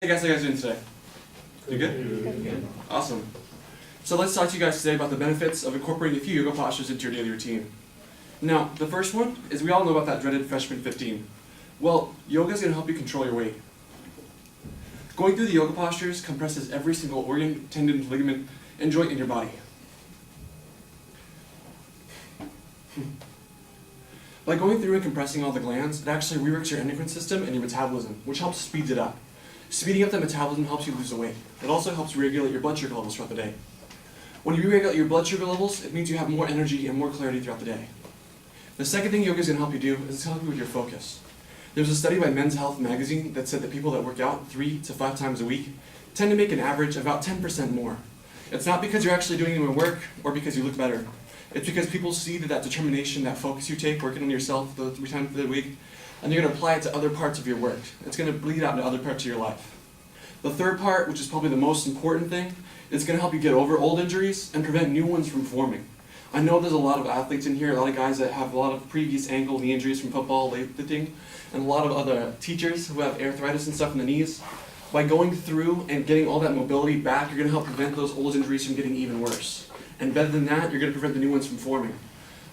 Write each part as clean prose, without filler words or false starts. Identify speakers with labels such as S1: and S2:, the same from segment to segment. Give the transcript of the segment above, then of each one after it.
S1: Hey guys, how you guys doing today? You good?
S2: Good.
S1: Awesome. So let's talk to you guys today about the benefits of incorporating a few yoga postures into your daily routine. Now, the first one is we all know about that dreaded freshman 15. Well, yoga is going to help you control your weight. Going through the yoga postures compresses every single organ, tendon, ligament, and joint in your body. By going through and compressing all the glands, it actually reworks your endocrine system and your metabolism, which helps speed it up. Speeding up the metabolism helps you lose the weight. It also helps regulate your blood sugar levels throughout the day. When you regulate your blood sugar levels, it means you have more energy and more clarity throughout the day. The second thing yoga is going to help you do is it's going to help you with your focus. There's a study by Men's Health magazine that said that people that work out 3 to 5 times a week tend to make an average of about 10% more. It's not because you're actually doing more work or because you look better. It's because people see that determination, that focus you take working on yourself the 3 times a week, and you're going to apply it to other parts of your work. It's going to bleed out into other parts of your life. The third part, which is probably the most important thing, is going to help you get over old injuries and prevent new ones from forming. I know there's a lot of athletes in here, a lot of guys that have a lot of previous ankle, knee injuries from football, weightlifting, and a lot of other teachers who have arthritis and stuff in the knees. By going through and getting all that mobility back, you're going to help prevent those old injuries from getting even worse. And better than that, you're going to prevent the new ones from forming.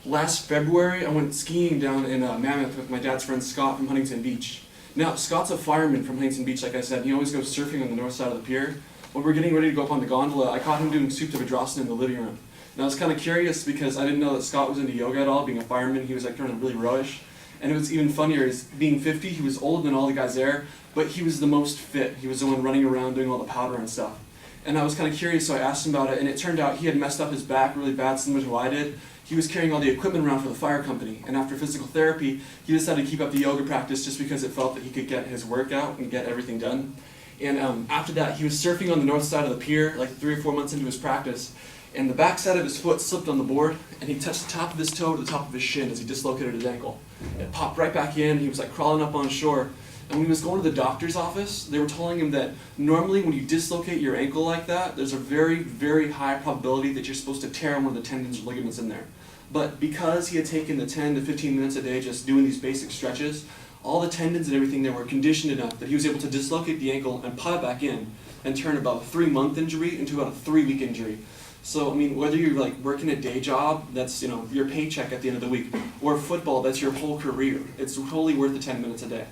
S1: Last February, I went skiing down in Mammoth with my dad's friend Scott from Huntington Beach. Now, Scott's a fireman from Huntington Beach, like I said. He always goes surfing on the north side of the pier. When we were getting ready to go up on the gondola, I caught him doing Supta Vajrasana in the living room. And I was kind of curious because I didn't know that Scott was into yoga at all. Being a fireman, he was like kind of really rowish. And it was even funnier, is being 50, he was older than all the guys there, but he was the most fit. He was the one running around doing all the powder and stuff. And I was kind of curious, so I asked him about it, and it turned out he had messed up his back really bad, similar to what I did. He was carrying all the equipment around for the fire company, and after physical therapy, he decided to keep up the yoga practice just because it felt that he could get his workout and get everything done. And after that, he was surfing on the north side of the pier, like 3 or 4 months into his practice, and the back side of his foot slipped on the board, and he touched the top of his toe to the top of his shin as he dislocated his ankle. It popped right back in, he was like crawling up on shore. And when he was going to the doctor's office, they were telling him that normally when you dislocate your ankle like that, there's a very, very high probability that you're supposed to tear one of the tendons or ligaments in there. But because he had taken the 10 to 15 minutes a day just doing these basic stretches, all the tendons and everything there were conditioned enough that he was able to dislocate the ankle and pop it back in and turn about a 3-month injury into about a 3-week injury. So, I mean, whether you're like working a day job, that's, you know, your paycheck at the end of the week, or football, that's your whole career, it's totally worth the 10 minutes a day.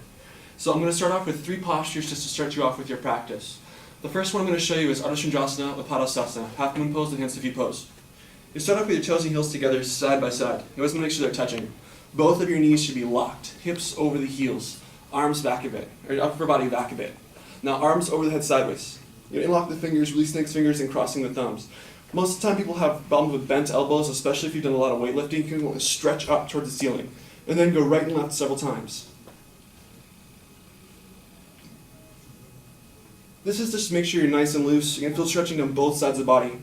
S1: So I'm going to start off with 3 postures just to start you off with your practice. The first one I'm going to show you is Ardha Chandrasana with Padasana, half moon pose and hands to feet pose. You start off with your toes and heels together, side by side. You always want to make sure they're touching. Both of your knees should be locked, hips over the heels, arms back a bit, or upper body back a bit. Now arms over the head sideways. You interlock the fingers, release the next fingers, and crossing the thumbs. Most of the time people have problems with bent elbows, especially if you've done a lot of weightlifting. You want to stretch up towards the ceiling, and then go right and left several times. This is just to make sure you're nice and loose. You're going to feel stretching on both sides of the body.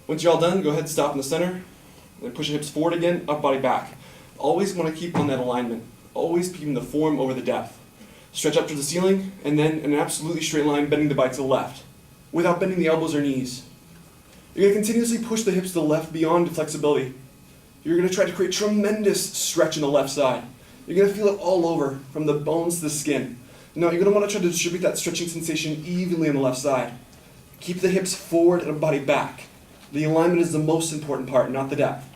S1: Once you're all done, go ahead and stop in the center. Then push your hips forward again, upper body back. Always want to keep on that alignment. Always keeping the form over the depth. Stretch up to the ceiling, and then in an absolutely straight line, bending the body to the left, without bending the elbows or knees. You're going to continuously push the hips to the left beyond flexibility. You're going to try to create tremendous stretch in the left side. You're going to feel it all over, from the bones to the skin. Now, you're going to want to try to distribute that stretching sensation evenly on the left side. Keep the hips forward and the body back. The alignment is the most important part, not the depth.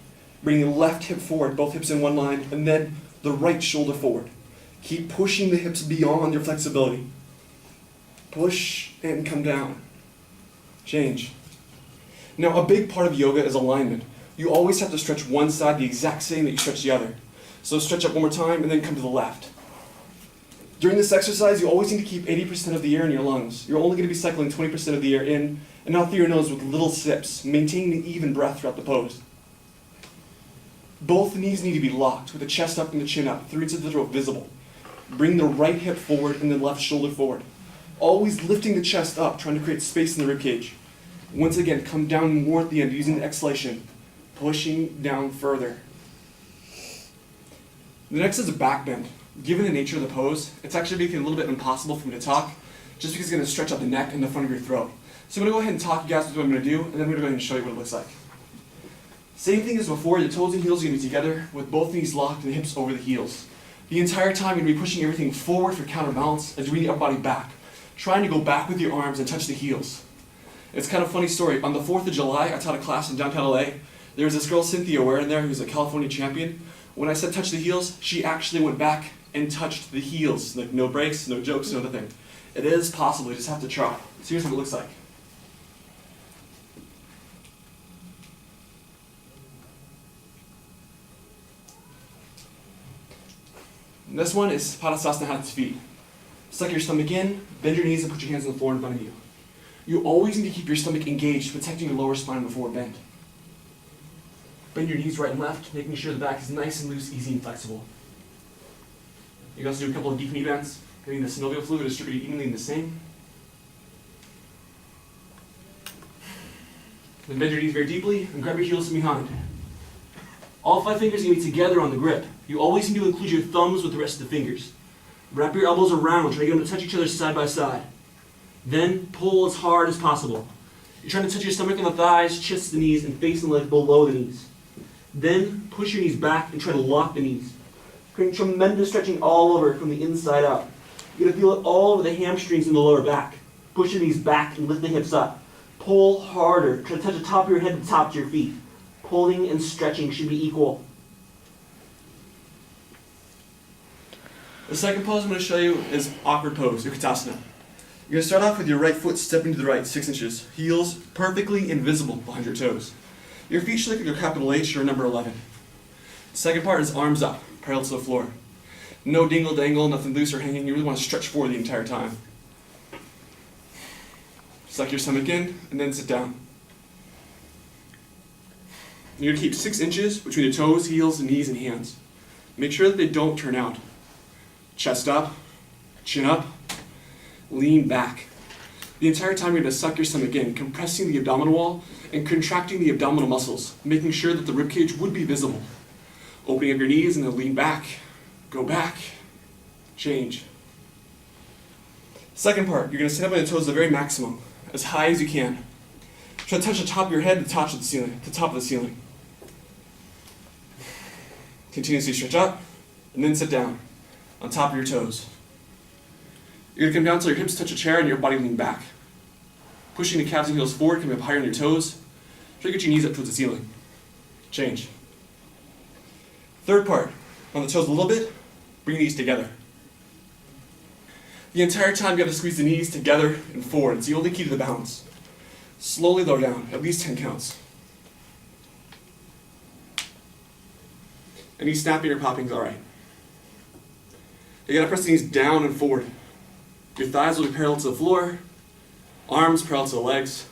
S1: Bring the left hip forward, both hips in one line, and then the right shoulder forward. Keep pushing the hips beyond your flexibility. Push and come down. Change. Now, a big part of yoga is alignment. You always have to stretch one side the exact same that you stretch the other. So stretch up one more time, and then come to the left. During this exercise, you always need to keep 80% of the air in your lungs. You're only going to be cycling 20% of the air in and out through your nose with little sips, maintaining an even breath throughout the pose. Both knees need to be locked with the chest up and the chin up, 3 inches of the throat visible. Bring the right hip forward and the left shoulder forward. Always lifting the chest up, trying to create space in the ribcage. Once again, come down more at the end using the exhalation, pushing down further. The next is a back bend. Given the nature of the pose, it's actually making it a little bit impossible for me to talk, just because it's going to stretch out the neck and the front of your throat. So I'm going to go ahead and talk you guys through what I'm going to do, and then I'm going to go ahead and show you what it looks like. Same thing as before, the toes and heels are going to be together, with both knees locked and the hips over the heels. The entire time you're going to be pushing everything forward for counterbalance as you bring the upper body back, trying to go back with your arms and touch the heels. It's kind of a funny story. On the 4th of July, I taught a class in downtown LA. There was this girl, Cynthia Ware, in there, who's a California champion. When I said touch the heels, she actually went back and touched the heels. Like no breaks, no jokes, no nothing. It is possible, you just have to try. So here's what it looks like. And this one is Padasana Hatha feet. Suck your stomach in, bend your knees and put your hands on the floor in front of you. You always need to keep your stomach engaged, protecting your lower spine before bend. Bend your knees right and left, making sure the back is nice and loose, easy and flexible. You can also do a couple of deep knee bends, getting the synovial fluid distributed evenly in the same. Then bend your knees very deeply and grab your heels from behind. All 5 fingers are going to be together on the grip. You always need to include your thumbs with the rest of the fingers. Wrap your elbows around, try to get them to touch each other side by side. Then pull as hard as possible. You're trying to touch your stomach and the thighs, chest to the knees, and face and legs below the knees. Then push your knees back and try to lock the knees. Creating tremendous stretching all over from the inside out. You're going to feel it all over the hamstrings and the lower back. Push your knees back and lift the hips up. Pull harder. Try to touch the top of your head to the top of your feet. Pulling and stretching should be equal. The second pose I'm going to show you is awkward pose, Utkatasana. You're going to start off with your right foot stepping to the right 6 inches. Heels perfectly invisible behind your toes. Your feet should look like a capital H or a number 11. Second part is arms up, parallel to the floor. No dingle dangle, nothing loose or hanging. You really want to stretch forward the entire time. Suck your stomach in and then sit down. You're going to keep 6 inches between the toes, heels, knees, and hands. Make sure that they don't turn out. Chest up, chin up, lean back. The entire time you're going to suck your stomach in, compressing the abdominal wall and contracting the abdominal muscles, making sure that the ribcage would be visible. Opening up your knees and then lean back, go back, change. Second part, you're going to sit up on your toes to the very maximum, as high as you can. Try to touch the top of your head to the top of the ceiling. Continuously stretch up, and then sit down, on top of your toes. You're going to come down until your hips touch a chair and your body lean back. Pushing the calves and heels forward, coming up higher on your toes. Try to get your knees up towards the ceiling. Change. Third part, on the toes a little bit, bring your knees together. The entire time you have to squeeze the knees together and forward. It's the only key to the balance. Slowly lower down, at least 10 counts. Any snapping or popping is alright. You gotta press the knees down and forward. Your thighs will be parallel to the floor, arms parallel to the legs,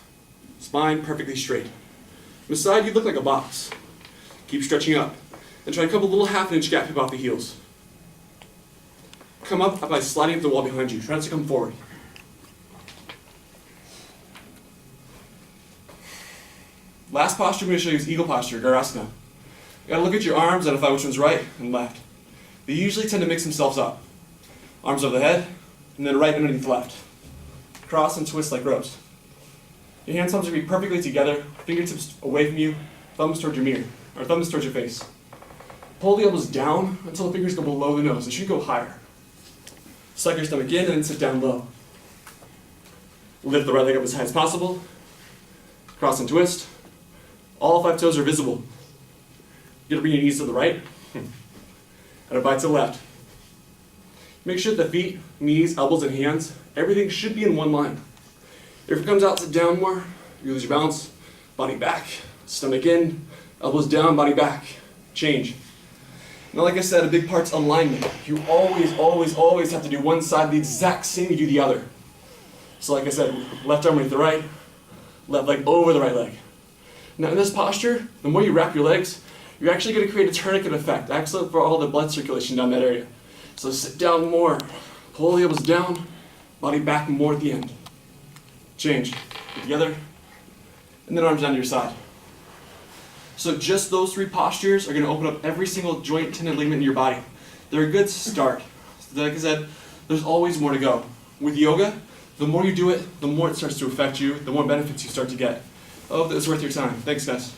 S1: spine perfectly straight. On the side, you look like a box. Keep stretching up, and try to come a little half-inch gap hip off the heels. Come up by sliding up the wall behind you. Try not to come forward. Last posture I'm going to show you is eagle posture, Garasana. You gotta look at your arms, identify which one's right and left. They usually tend to mix themselves up. Arms over the head, and then right underneath left. Cross and twist like ropes. Your hands thumbs are going to be perfectly together, fingertips away from you, thumbs towards your mirror, or thumbs towards your face. Pull the elbows down until the fingers go below the nose. They should go higher. Suck your stomach in and then sit down low. Lift the right leg up as high as possible. Cross and twist. All 5 toes are visible. You're going to bring your knees to the right and a bite to the left. Make sure that the feet, knees, elbows, and hands, everything should be in one line. If it comes out, sit down more, you lose your balance, body back, stomach in, elbows down, body back, change. Now like I said, a big part's alignment. You always have to do one side the exact same you do the other. So like I said, left arm underneath the right, left leg over the right leg. Now in this posture, the more you wrap your legs, you're actually going to create a tourniquet effect, excellent for all the blood circulation down that area. So sit down more, pull the elbows down, body back more at the end. Change, get together, and then arms down to your side. So just those 3 postures are going to open up every single joint, tendon, ligament in your body. They're a good start. Like I said, there's always more to go. With yoga, the more you do it, the more it starts to affect you, the more benefits you start to get. I hope that was worth your time. Thanks, guys.